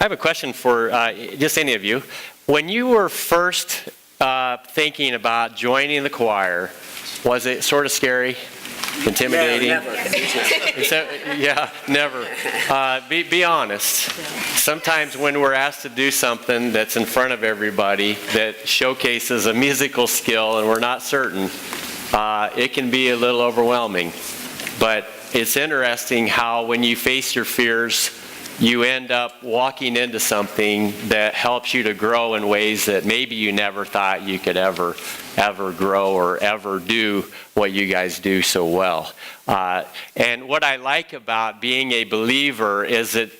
I have a question for just any of you. When you were first thinking about joining the choir, was it sort of scary? Intimidating? No, never. Yeah, never. Be honest. Sometimes when we're asked to do something that's in front of everybody that showcases a musical skill and we're not certain, it can be a little overwhelming. But it's interesting how when you face your fears, you end up walking into something that helps you to grow in ways that maybe you never thought you could ever grow or ever do what you guys do so well. And what I like about being a believer is it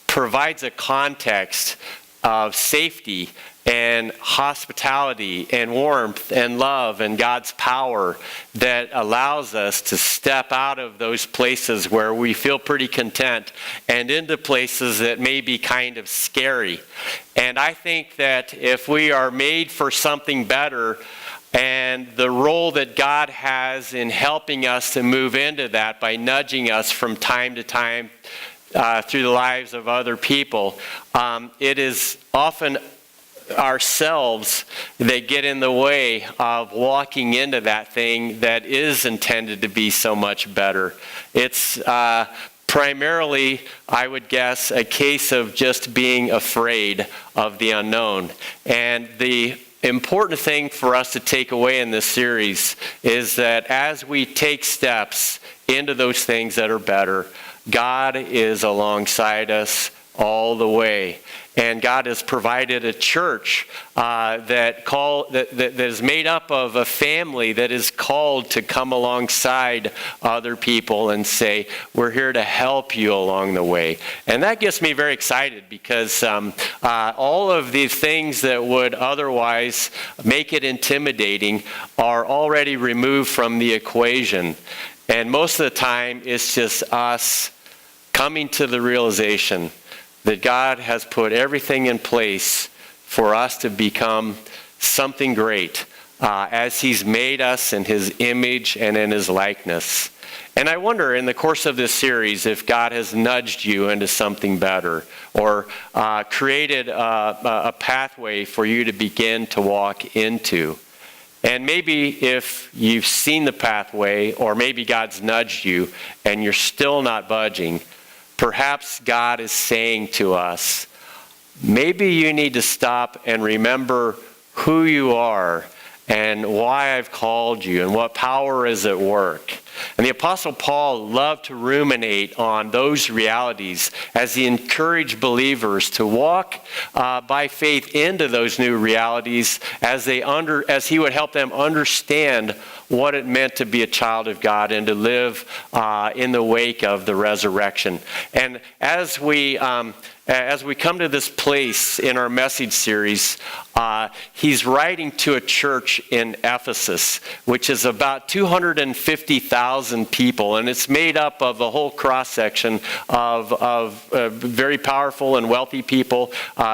provides a context of safety and hospitality and warmth and love and God's power that allows us to step out of those places where we feel pretty content and into places that may be kind of scary. And I think that if we are made for something better, and the role that God has in helping us to move into that by nudging us from time to time through the lives of other people, it is often ourselves that get in the way of walking into that thing that is intended to be so much better. It's primarily, I would guess, a case of just being afraid of the unknown. And the important thing for us to take away in this series is that as we take steps into those things that are better, God is alongside us all the way. And God has provided a church that is made up of a family that is called to come alongside other people and say, we're here to help you along the way. And that gets me very excited because all of these things that would otherwise make it intimidating are already removed from the equation. And most of the time, it's just us coming to the realization that God has put everything in place for us to become something great as He's made us in His image and in His likeness. And I wonder in the course of this series if God has nudged you into something better or created a pathway for you to begin to walk into. And maybe if you've seen the pathway or maybe God's nudged you and you're still not budging, perhaps God is saying to us, maybe you need to stop and remember who you are and why I've called you and what power is at work. And the Apostle Paul loved to ruminate on those realities as he encouraged believers to walk by faith into those new realities as he would help them understand what it meant to be a child of God and to live in the wake of the resurrection. And as we come to this place in our message series, he's writing to a church in Ephesus, which is about 250,000 people, and it's made up of a whole cross-section of very powerful and wealthy people,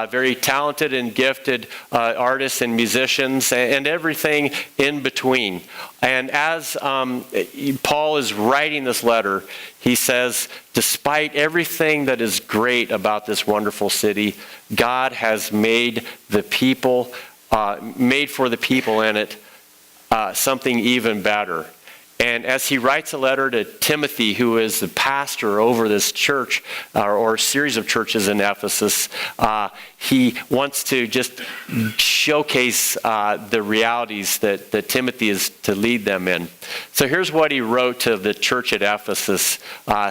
very talented and gifted artists and musicians, and everything in between. And as Paul is writing this letter, he says, despite everything that is great about this wonderful city, God has made for the people in it something even better. And as he writes a letter to Timothy, who is the pastor over this church or series of churches in Ephesus, he wants to just showcase the realities that Timothy is to lead them in. So here's what he wrote to the church at Ephesus,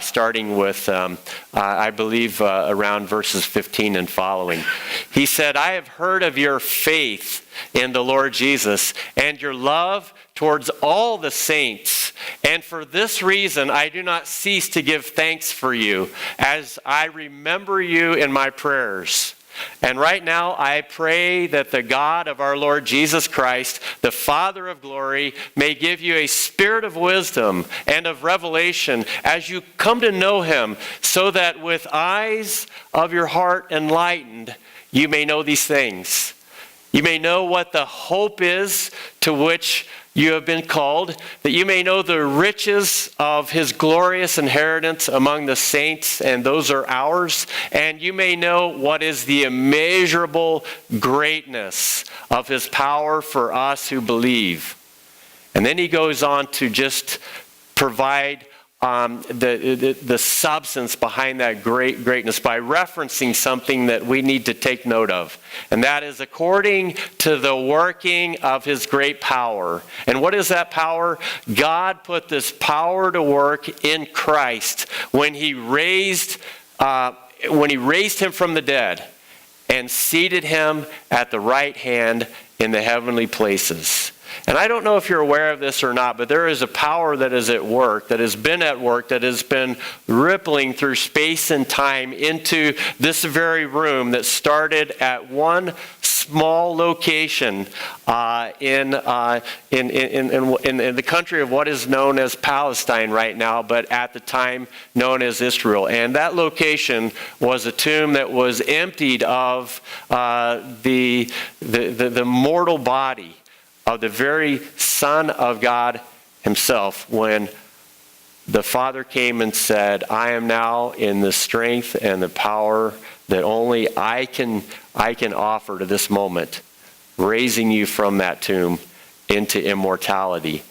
starting with, I believe, around verses 15 and following. He said, I have heard of your faith in the Lord Jesus and your love towards all the saints. And for this reason, I do not cease to give thanks for you as I remember you in my prayers. And right now, I pray that the God of our Lord Jesus Christ, the Father of glory, may give you a spirit of wisdom and of revelation as you come to know Him, so that with eyes of your heart enlightened, you may know these things. You may know what the hope is to which you have been called, that you may know the riches of his glorious inheritance among the saints, and those are ours, and you may know what is the immeasurable greatness of his power for us who believe. And then he goes on to just provide the substance behind that greatness by referencing something that we need to take note of. And that is according to the working of his great power. And what is that power? God put this power to work in Christ when he raised him from the dead and seated him at the right hand in the heavenly places. And I don't know if you're aware of this or not, but there is a power that is at work, that has been at work, that has been rippling through space and time into this very room that started at one small location in the country of what is known as Palestine right now, but at the time known as Israel. And that location was a tomb that was emptied of the mortal body of the very Son of God himself, when the Father came and said, I am now in the strength and the power that only I can offer to this moment, raising you from that tomb into immortality.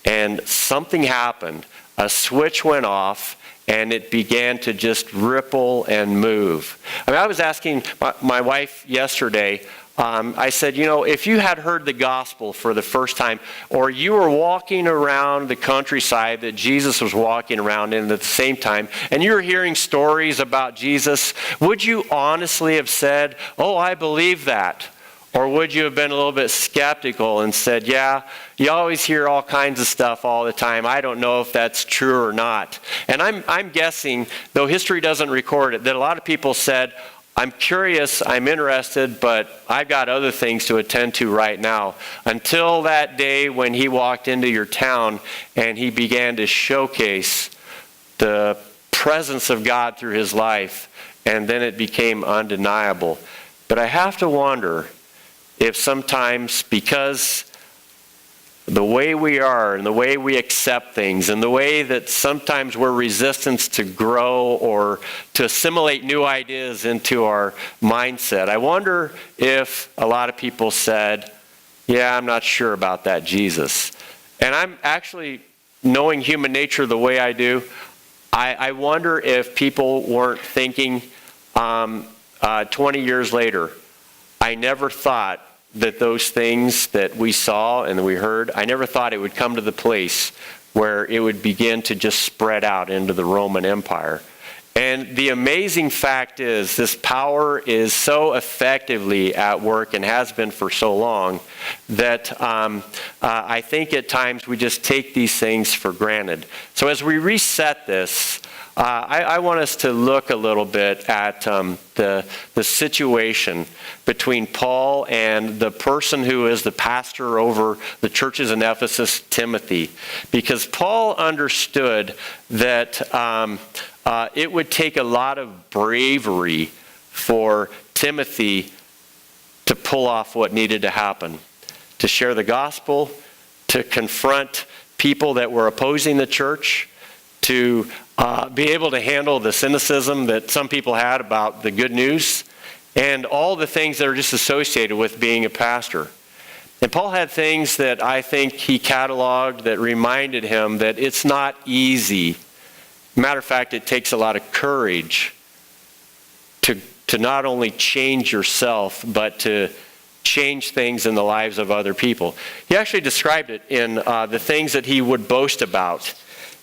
And something happened. A switch went off, and it began to just ripple and move. I mean, I was asking my wife yesterday, I said, if you had heard the gospel for the first time, or you were walking around the countryside that Jesus was walking around in at the same time, and you were hearing stories about Jesus, would you honestly have said, oh, I believe that? Or would you have been a little bit skeptical and said, yeah, you always hear all kinds of stuff all the time. I don't know if that's true or not. And I'm guessing, though history doesn't record it, that a lot of people said, I'm curious, I'm interested, but I've got other things to attend to right now. Until that day when he walked into your town and he began to showcase the presence of God through his life, and then it became undeniable. But I have to wonder if sometimes, because the way we are and the way we accept things and the way that sometimes we're resistant to grow or to assimilate new ideas into our mindset, I wonder if a lot of people said, yeah, I'm not sure about that Jesus. And I'm actually, knowing human nature the way I do, I wonder if people weren't thinking 20 years later, I never thought that those things that we saw and that we heard, I never thought it would come to the place where it would begin to just spread out into the Roman Empire. And the amazing fact is, this power is so effectively at work and has been for so long that I think at times we just take these things for granted. So as we reset this, I want us to look a little bit at the situation between Paul and the person who is the pastor over the churches in Ephesus, Timothy. Because Paul understood that it would take a lot of bravery for Timothy to pull off what needed to happen, to share the gospel, to confront people that were opposing the church, to be able to handle the cynicism that some people had about the good news, and all the things that are just associated with being a pastor. And Paul had things that I think he cataloged that reminded him that it's not easy. Matter of fact, it takes a lot of courage to not only change yourself, but to change things in the lives of other people. He actually described it in the things that he would boast about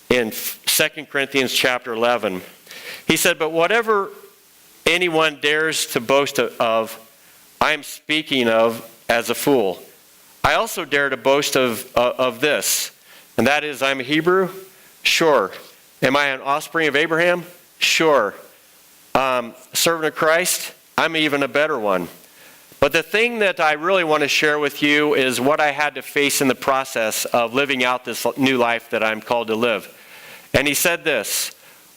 in 2 Corinthians chapter 11. He said, but whatever anyone dares to boast of, I am speaking of as a fool. I also dare to boast of this, and that is, I'm a Hebrew? Sure. Am I an offspring of Abraham? Sure. Servant of Christ? I'm even a better one. But the thing that I really want to share with you is what I had to face in the process of living out this new life that I'm called to live. And he said this,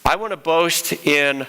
I want to boast in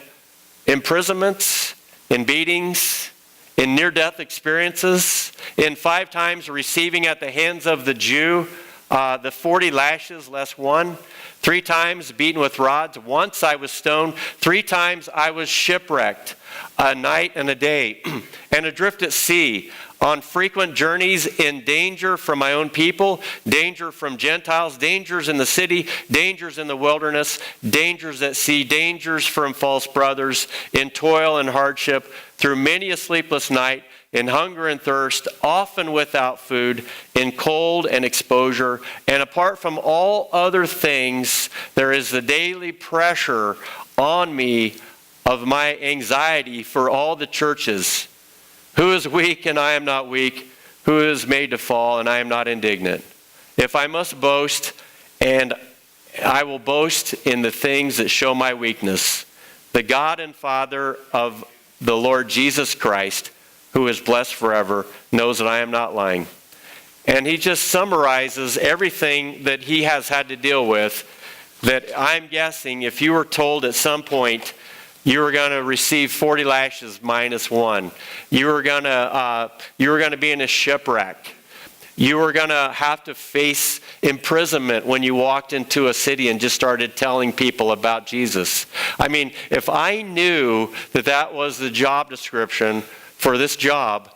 imprisonments, in beatings, in near-death experiences, in 5 times receiving at the hands of the Jew the 40 lashes less one. 3 times beaten with rods. Once I was stoned. 3 times I was shipwrecked, a night and a day, and adrift at sea, on frequent journeys, in danger from my own people, danger from Gentiles, dangers in the city, dangers in the wilderness, dangers at sea, dangers from false brothers, in toil and hardship, through many a sleepless night, in hunger and thirst, often without food, in cold and exposure. And apart from all other things, there is the daily pressure on me of my anxiety for all the churches. Who is weak and I am not weak? Who is made to fall and I am not indignant? If I must boast, and I will boast in the things that show my weakness. The God and Father of the Lord Jesus Christ, who is blessed forever, knows that I am not lying. And he just summarizes everything that he has had to deal with, that I'm guessing if you were told at some point you were going to receive 40 lashes minus 1, you were going to be in a shipwreck, you were going to have to face imprisonment when you walked into a city and just started telling people about Jesus. I mean, if I knew that that was the job description for this job,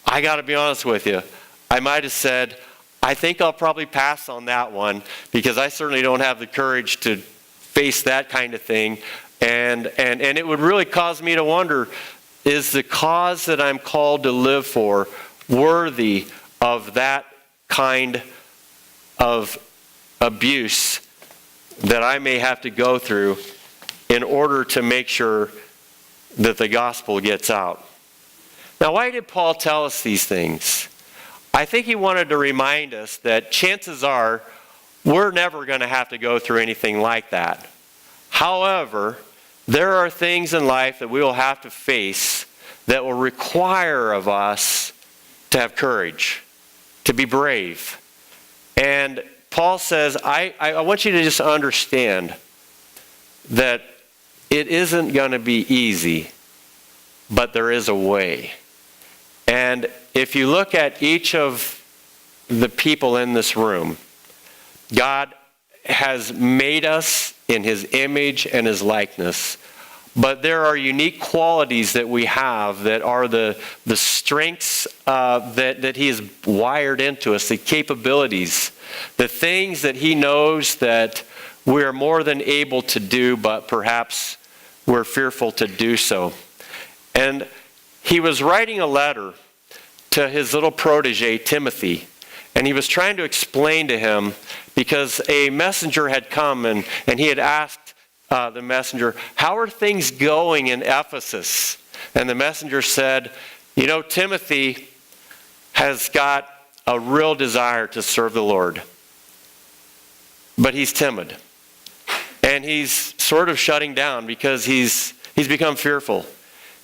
I got to be honest with you, I might have said, I think I'll probably pass on that one, because I certainly don't have the courage to face that kind of thing. And it would really cause me to wonder, is the cause that I'm called to live for worthy of that kind of abuse that I may have to go through in order to make sure that the gospel gets out? Now, why did Paul tell us these things? I think he wanted to remind us that chances are we're never going to have to go through anything like that. However, there are things in life that we will have to face that will require of us to have courage, to be brave. And Paul says, I want you to just understand that it isn't going to be easy, but there is a way. And if you look at each of the people in this room, God has made us in his image and his likeness. But there are unique qualities that we have that are the strengths that he has wired into us, the capabilities, the things that he knows that we're more than able to do, but perhaps we're fearful to do so. And he was writing a letter to his little protege, Timothy, and he was trying to explain to him, because a messenger had come and he had asked the messenger, how are things going in Ephesus? And the messenger said, you know, Timothy has got a real desire to serve the Lord, but he's timid. And he's sort of shutting down because he's become fearful.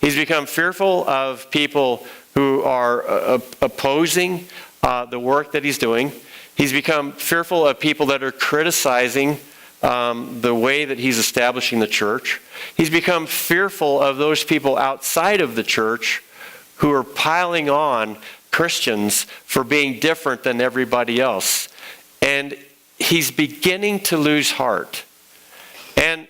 He's become fearful of people who are opposing the work that he's doing. He's become fearful of people that are criticizing the way that he's establishing the church. He's become fearful of those people outside of the church who are piling on Christians for being different than everybody else. And he's beginning to lose heart. And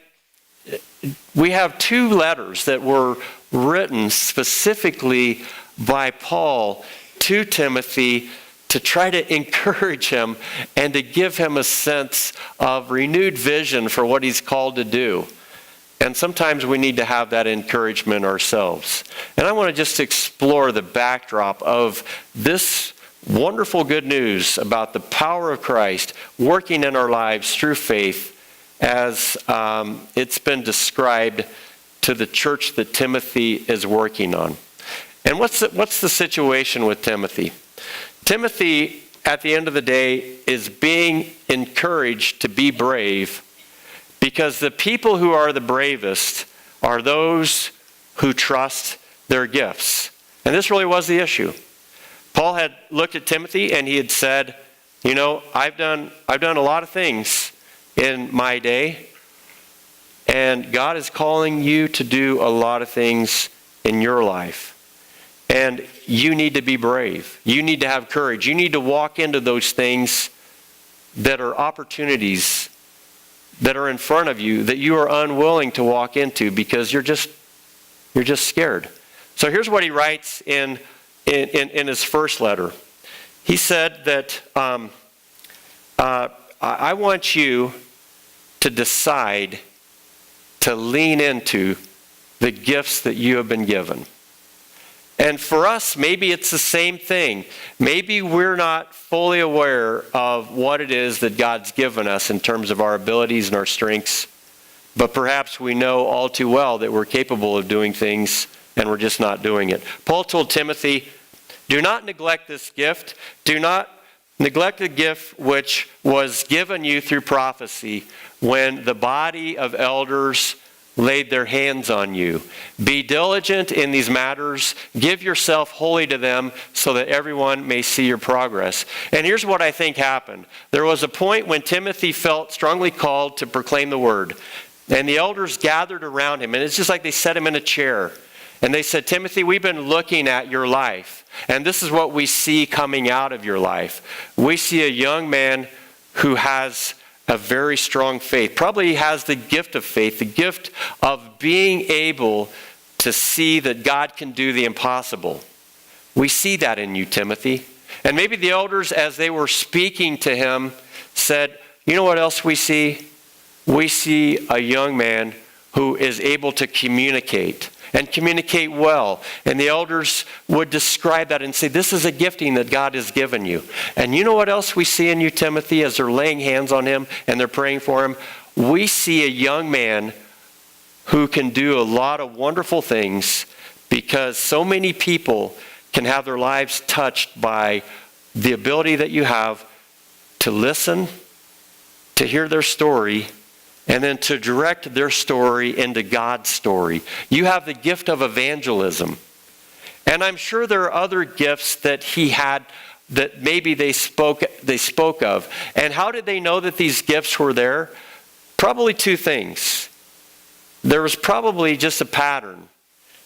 we have 2 letters that were written specifically by Paul to Timothy to try to encourage him and to give him a sense of renewed vision for what he's called to do. And sometimes we need to have that encouragement ourselves. And I want to just explore the backdrop of this wonderful good news about the power of Christ working in our lives through faith, as it's been described to the church that Timothy is working on. And what's the situation with Timothy? Timothy, at the end of the day, is being encouraged to be brave, because the people who are the bravest are those who trust their gifts. And this really was the issue. Paul had looked at Timothy and he had said, you know, I've done a lot of things in my day, and God is calling you to do a lot of things in your life. And you need to be brave. You need to have courage. You need to walk into those things that are opportunities that are in front of you that you are unwilling to walk into because you're just scared. So here's what he writes in his first letter. He said that I want you to decide to lean into the gifts that you have been given. And for us, maybe it's the same thing. Maybe we're not fully aware of what it is that God's given us in terms of our abilities and our strengths, but perhaps we know all too well that we're capable of doing things and we're just not doing it. Paul told Timothy, do not neglect this gift. Do not neglect the gift which was given you through prophecy when the body of elders laid their hands on you. Be diligent in these matters. Give yourself wholly to them so that everyone may see your progress. And here's what I think happened. There was a point when Timothy felt strongly called to proclaim the word. And the elders gathered around him. And it's just like they set him in a chair. And they said, Timothy, we've been looking at your life. And this is what we see coming out of your life. We see a young man who has a very strong faith. Probably has the gift of faith, the gift of being able to see that God can do the impossible. We see that in you, Timothy. And maybe the elders, as they were speaking to him, said, you know what else we see? We see a young man who is able to communicate and communicate well. And the elders would describe that and say, this is a gifting that God has given you. And you know what else we see in you, Timothy, as they're laying hands on him and they're praying for him? We see a young man who can do a lot of wonderful things because so many people can have their lives touched by the ability that you have to listen, to hear their story, and then to direct their story into God's story. You have the gift of evangelism. And I'm sure there are other gifts that he had that maybe they spoke of. And how did they know that these gifts were there? Probably two things. There was probably just a pattern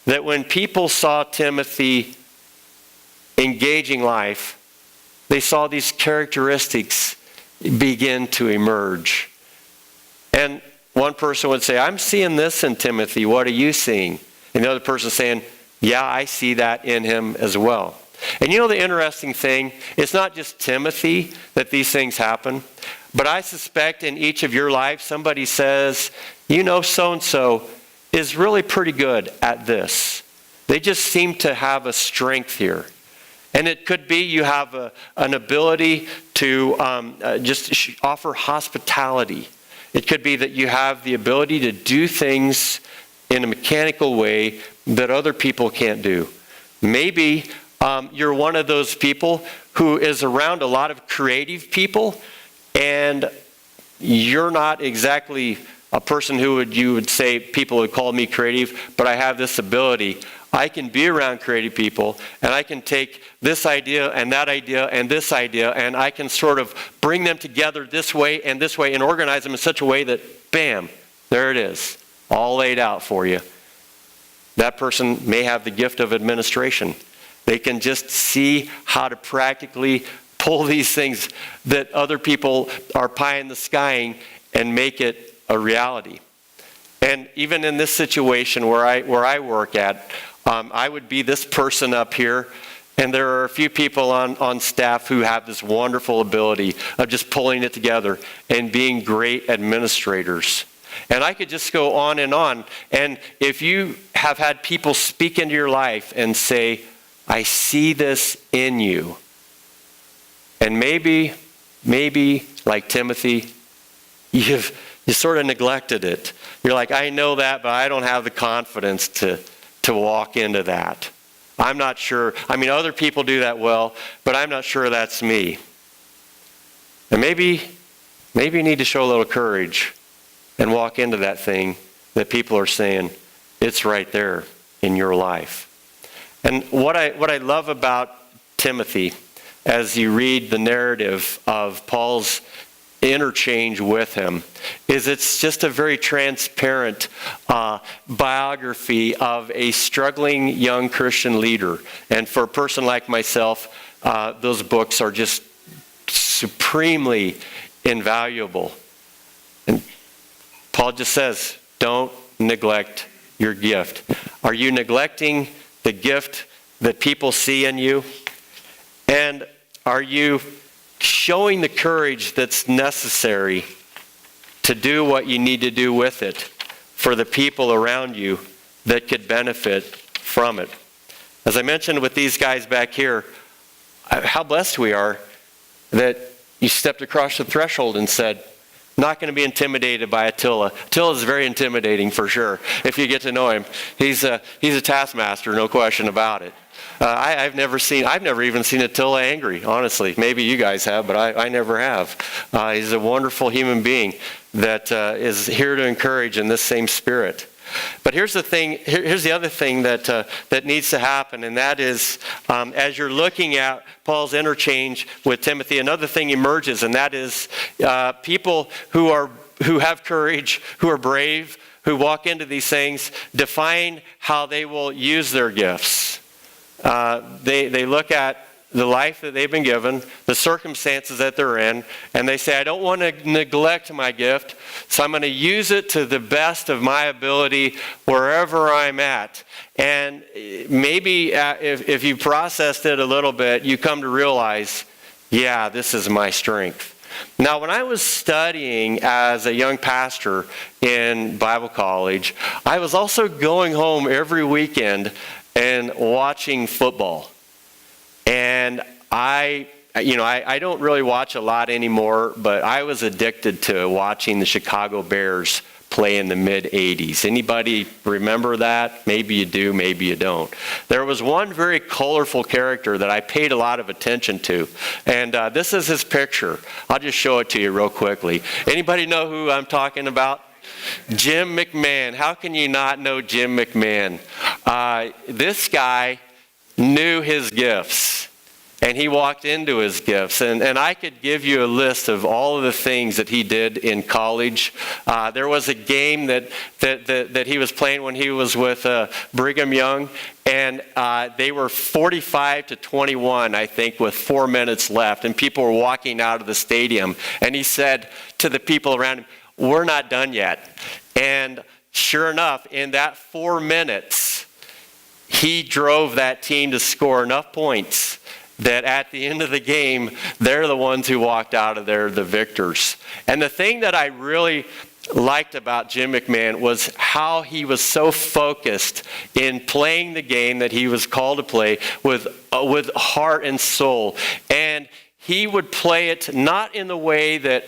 that when people saw Timothy engaging life, they saw these characteristics begin to emerge. And one person would say, I'm seeing this in Timothy. What are you seeing? And the other person saying, yeah, I see that in him as well. And you know the interesting thing? It's not just Timothy that these things happen. But I suspect in each of your lives, somebody says, you know, so-and-so is really pretty good at this. They just seem to have a strength here. And it could be you have an ability to just offer hospitality. It could be that you have the ability to do things in a mechanical way that other people can't do. Maybe you're one of those people who is around a lot of creative people, and you're not exactly a person who you would say people would call me creative, but I have this ability. I can be around creative people, and I can take this idea and that idea and this idea, and I can sort of bring them together this way and organize them in such a way that, bam, there it is, all laid out for you. That person may have the gift of administration. They can just see how to practically pull these things that other people are pie in the skying and make it a reality. And even in this situation where I work at, I would be this person up here, and there are a few people on staff who have this wonderful ability of just pulling it together and being great administrators. And I could just go on. And if you have had people speak into your life and say, I see this in you. And maybe, like Timothy, you sort of neglected it. You're like, I know that, but I don't have the confidence to walk into that. I'm not sure. I mean, other people do that well, but I'm not sure that's me. And maybe you need to show a little courage and walk into that thing that people are saying, it's right there in your life. And what I love about Timothy, as you read the narrative of Paul's interchange with him, is it's just a very transparent biography of a struggling young Christian leader. And for a person like myself, those books are just supremely invaluable. And Paul just says, don't neglect your gift. Are you neglecting the gift that people see in you? And are you showing the courage that's necessary to do what you need to do with it for the people around you that could benefit from it? As I mentioned with these guys back here, how blessed we are that you stepped across the threshold and said, not going to be intimidated by Attila. Attila is very intimidating for sure, if you get to know him. He's a taskmaster, no question about it. I've never even seen Attila angry, honestly. Maybe you guys have, but I never have. He's a wonderful human being that is here to encourage in this same spirit. But here's the thing. Here's the other thing that needs to happen, and that is, as you're looking at Paul's interchange with Timothy, another thing emerges, and that is people who have courage, who are brave, who walk into these things, define how they will use their gifts. They look at the life that they've been given, the circumstances that they're in, and they say, I don't want to neglect my gift, so I'm going to use it to the best of my ability wherever I'm at. And maybe if you processed it a little bit, you come to realize, yeah, this is my strength. Now, when I was studying as a young pastor in Bible college, I was also going home every weekend and watching football. And I don't really watch a lot anymore, but I was addicted to watching the Chicago Bears play in the mid-'80s. Anybody remember that? Maybe you do, maybe you don't. There was one very colorful character that I paid a lot of attention to, and this is his picture. I'll just show it to you real quickly. Anybody know who I'm talking about? Jim McMahon. How can you not know Jim McMahon? This guy knew his gifts, and he walked into his gifts. And I could give you a list of all of the things that he did in college. There was a game that he was playing when he was with Brigham Young, and they were 45-21, I think, with 4 minutes left, and people were walking out of the stadium. And he said to the people around him, we're not done yet. And sure enough, in that 4 minutes, he drove that team to score enough points that at the end of the game, they're the ones who walked out of there the victors. And the thing that I really liked about Jim McMahon was how he was so focused in playing the game that he was called to play with heart and soul. And he would play it not in the way that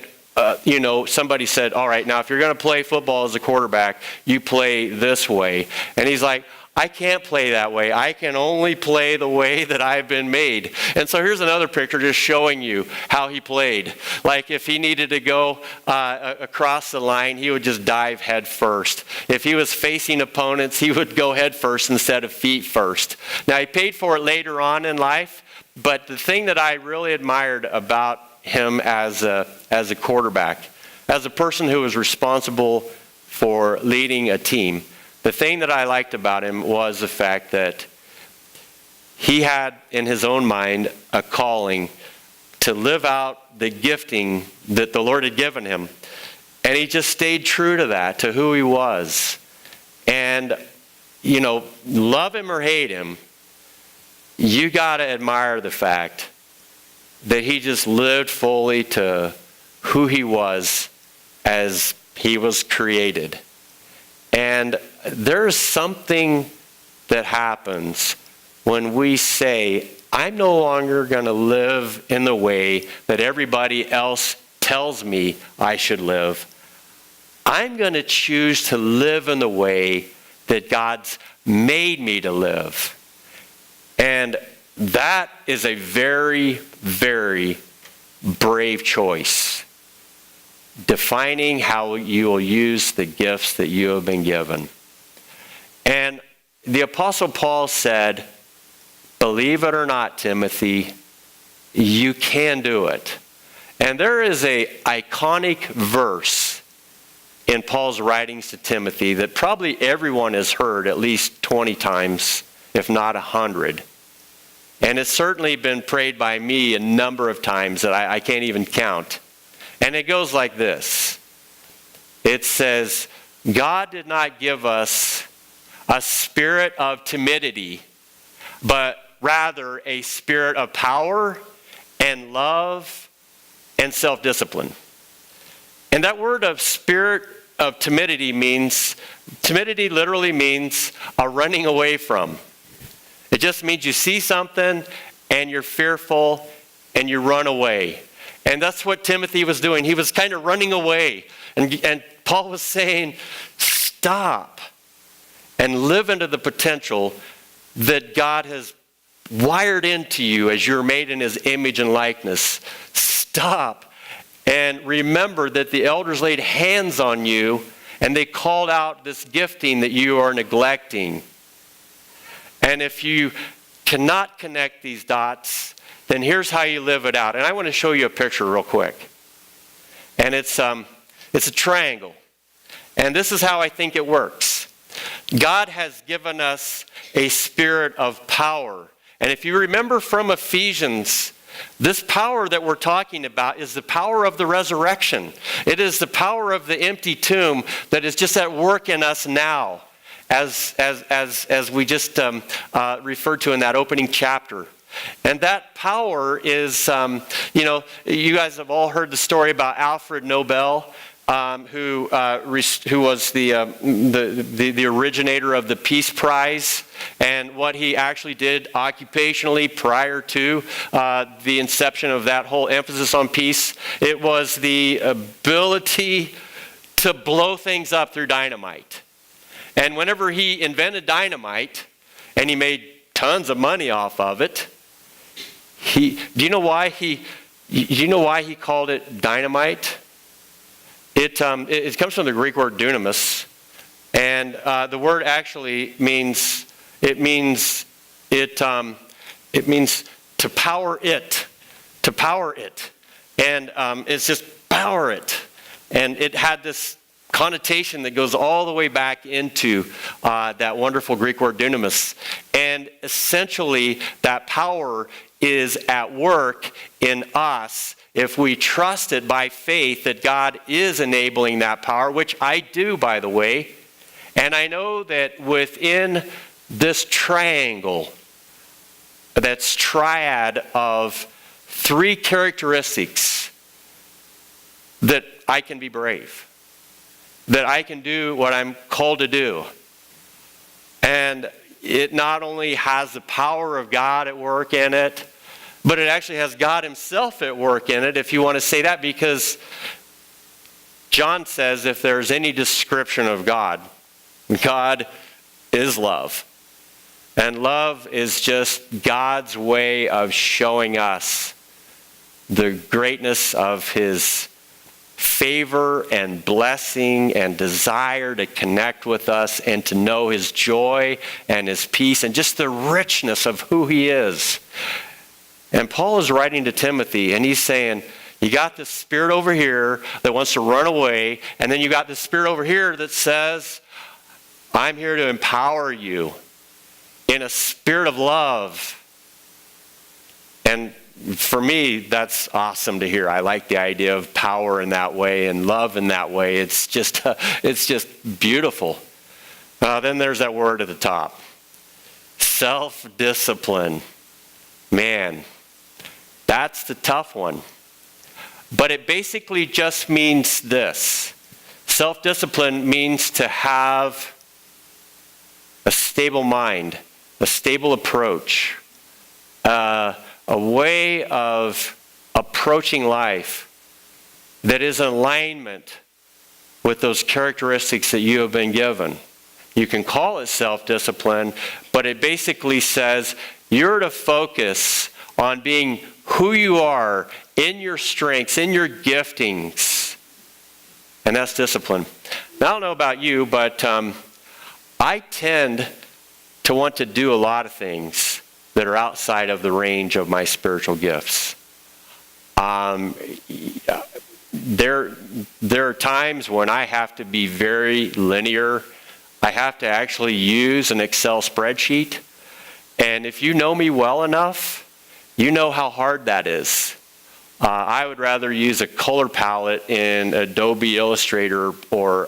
somebody said, all right, now if you're going to play football as a quarterback, you play this way. And he's like, I can't play that way. I can only play the way that I've been made. And so here's another picture just showing you how he played. Like if he needed to go across the line, he would just dive head first. If he was facing opponents, he would go head first instead of feet first. Now he paid for it later on in life, but the thing that I really admired about him as a quarterback, as a person who was responsible for leading a team, the thing that I liked about him was the fact that he had in his own mind a calling to live out the gifting that the Lord had given him. And he just stayed true to that, to who he was. And, love him or hate him, you got to admire the fact that he just lived fully to who he was as he was created. And there's something that happens when we say, I'm no longer going to live in the way that everybody else tells me I should live. I'm going to choose to live in the way that God's made me to live. And that is a very, very brave choice. Defining how you will use the gifts that you have been given. And the Apostle Paul said, believe it or not, Timothy, you can do it. And there is an iconic verse in Paul's writings to Timothy that probably everyone has heard at least 20 times, if not 100. And it's certainly been prayed by me a number of times that I can't even count. And it goes like this. It says, God did not give us a spirit of timidity, but rather a spirit of power and love and self-discipline. And that word of spirit of timidity literally means a running away from. It just means you see something and you're fearful and you run away. And that's what Timothy was doing. He was kind of running away. And Paul was saying, stop and live into the potential that God has wired into you as you're made in his image and likeness. Stop and remember that the elders laid hands on you and they called out this gifting that you are neglecting. And if you cannot connect these dots, then here's how you live it out. And I want to show you a picture real quick. And it's a triangle. And this is how I think it works. God has given us a spirit of power. And if you remember from Ephesians, this power that we're talking about is the power of the resurrection. It is the power of the empty tomb that is just at work in us now, as we just referred to in that opening chapter. And that power is, you guys have all heard the story about Alfred Nobel, who was the originator of the Peace Prize, and what he actually did occupationally prior to the inception of that whole emphasis on peace. It was the ability to blow things up through dynamite. And whenever he invented dynamite, and he made tons of money off of it, do you know why he called it dynamite? It comes from the Greek word dunamis, and the word actually means to power it, and it's just power it, and it had this connotation that goes all the way back into that wonderful Greek word dunamis, and essentially that power is at work in us if we trust it by faith that God is enabling that power, which I do, by the way. And I know that within this triangle, that's triad of three characteristics, that I can be brave, that I can do what I'm called to do. And it not only has the power of God at work in it, but it actually has God himself at work in it, if you want to say that, because John says if there's any description of God, God is love. And love is just God's way of showing us the greatness of his favor and blessing and desire to connect with us and to know his joy and his peace and just the richness of who he is. And Paul is writing to Timothy, and he's saying, you got this spirit over here that wants to run away, and then you got this spirit over here that says, I'm here to empower you in a spirit of love. And for me, that's awesome to hear. I like the idea of power in that way and love in that way. It's just beautiful. Then there's that word at the top. Self-discipline. Man, that's the tough one. But it basically just means this. Self-discipline means to have a stable mind, a stable approach, a way of approaching life that is in alignment with those characteristics that you have been given. You can call it self-discipline, but it basically says you're to focus on being who you are in your strengths, in your giftings. And that's discipline. Now, I don't know about you, but I tend to want to do a lot of things that are outside of the range of my spiritual gifts. There are times when I have to be very linear. I have to actually use an Excel spreadsheet. And if you know me well enough, you know how hard that is. I would rather use a color palette in Adobe Illustrator or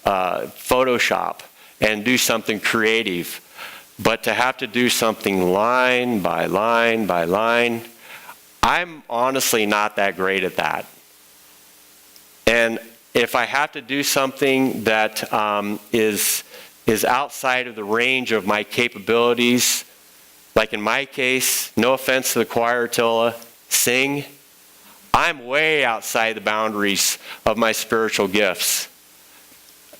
Photoshop and do something creative. But to have to do something line by line by line, I'm honestly not that great at that. And if I have to do something that is outside of the range of my capabilities, like in my case, no offense to the choir, Attila, sing, I'm way outside the boundaries of my spiritual gifts.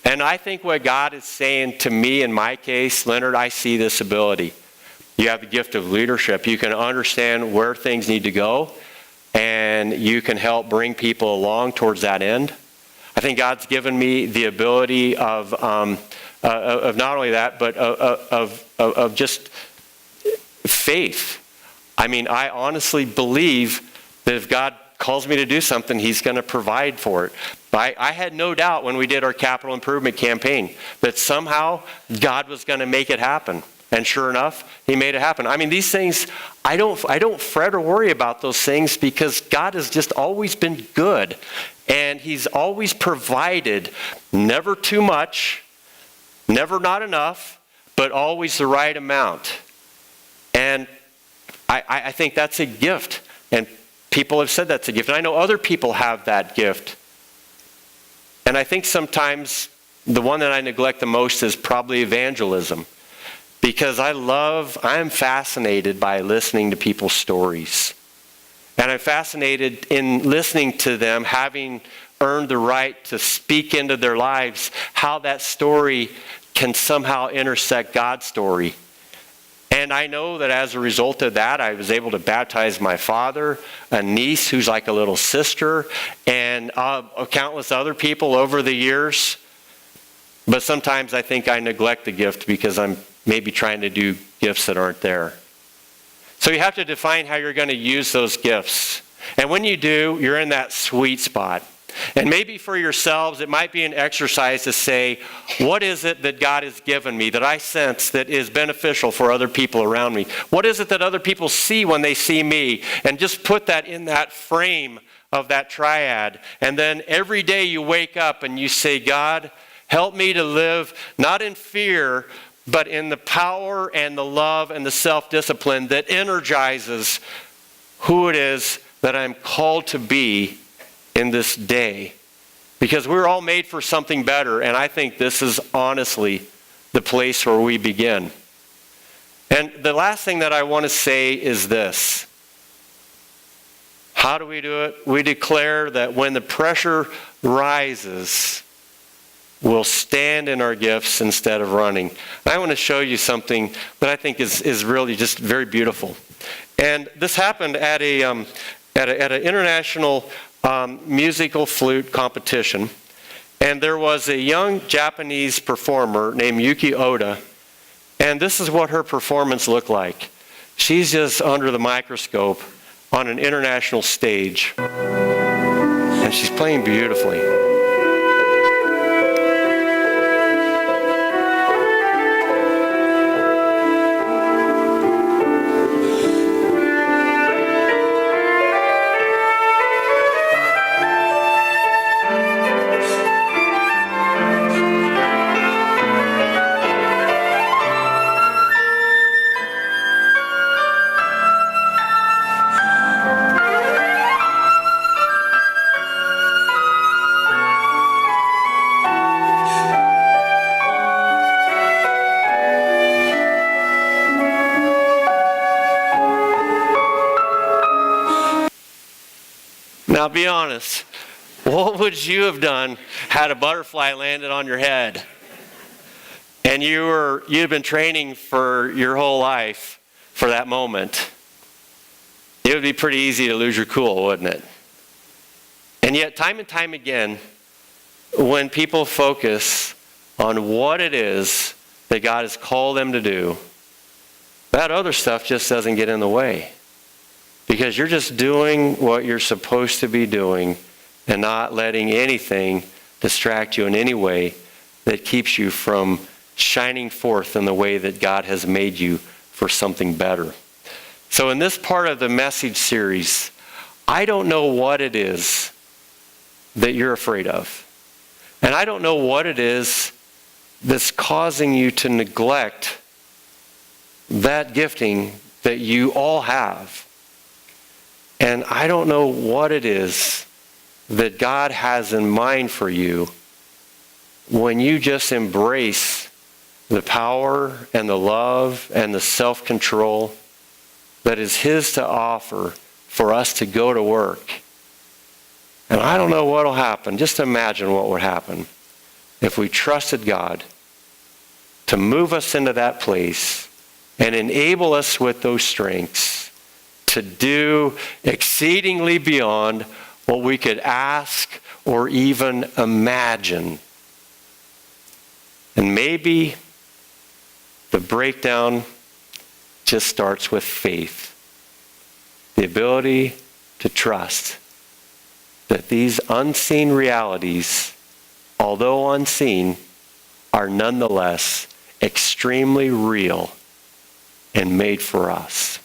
And I think what God is saying to me in my case, Leonard, I see this ability. You have the gift of leadership. You can understand where things need to go, and you can help bring people along towards that end. I think God's given me the ability of not only that, but of just faith. I mean, I honestly believe that if God calls me to do something, He's going to provide for it. I had no doubt when we did our capital improvement campaign that somehow God was going to make it happen. And sure enough, He made it happen. I mean, these things, I don't fret or worry about those things because God has just always been good. And He's always provided, never too much, never not enough, but always the right amount. And I think that's a gift. And people have said that's a gift. And I know other people have that gift. And I think sometimes the one that I neglect the most is probably evangelism. Because I'm fascinated by listening to people's stories. And I'm fascinated in listening to them, having earned the right to speak into their lives, how that story can somehow intersect God's story. And I know that as a result of that, I was able to baptize my father, a niece who's like a little sister, and countless other people over the years. But sometimes I think I neglect the gift because I'm maybe trying to do gifts that aren't there. So you have to define how you're going to use those gifts. And when you do, you're in that sweet spot. And maybe for yourselves, it might be an exercise to say, what is it that God has given me that I sense that is beneficial for other people around me? What is it that other people see when they see me? And just put that in that frame of that triad. And then every day you wake up and you say, God, help me to live not in fear, but in the power and the love and the self-discipline that energizes who it is that I'm called to be in this day. Because we're all made for something better, and I think this is honestly the place where we begin. And the last thing that I want to say is this. How do we do it? We declare that when the pressure rises, we'll stand in our gifts instead of running. And I want to show you something that I think is really just very beautiful. And this happened at an international musical flute competition. And there was a young Japanese performer named Yuki Oda. And this is what her performance looked like. She's just under the microscope on an international stage. And she's playing beautifully. Now be honest, what would you have done had a butterfly landed on your head? And you'd been training for your whole life for that moment. It would be pretty easy to lose your cool, wouldn't it? And yet, time and time again, when people focus on what it is that God has called them to do, that other stuff just doesn't get in the way. Because you're just doing what you're supposed to be doing and not letting anything distract you in any way that keeps you from shining forth in the way that God has made you for something better. So in this part of the message series, I don't know what it is that you're afraid of. And I don't know what it is that's causing you to neglect that gifting that you all have. And I don't know what it is that God has in mind for you when you just embrace the power and the love and the self-control that is His to offer for us to go to work. And I don't know what will happen. Just imagine what would happen if we trusted God to move us into that place and enable us with those strengths to do exceedingly beyond what we could ask or even imagine. And maybe the breakdown just starts with faith. The ability to trust that these unseen realities, although unseen, are nonetheless extremely real and made for us.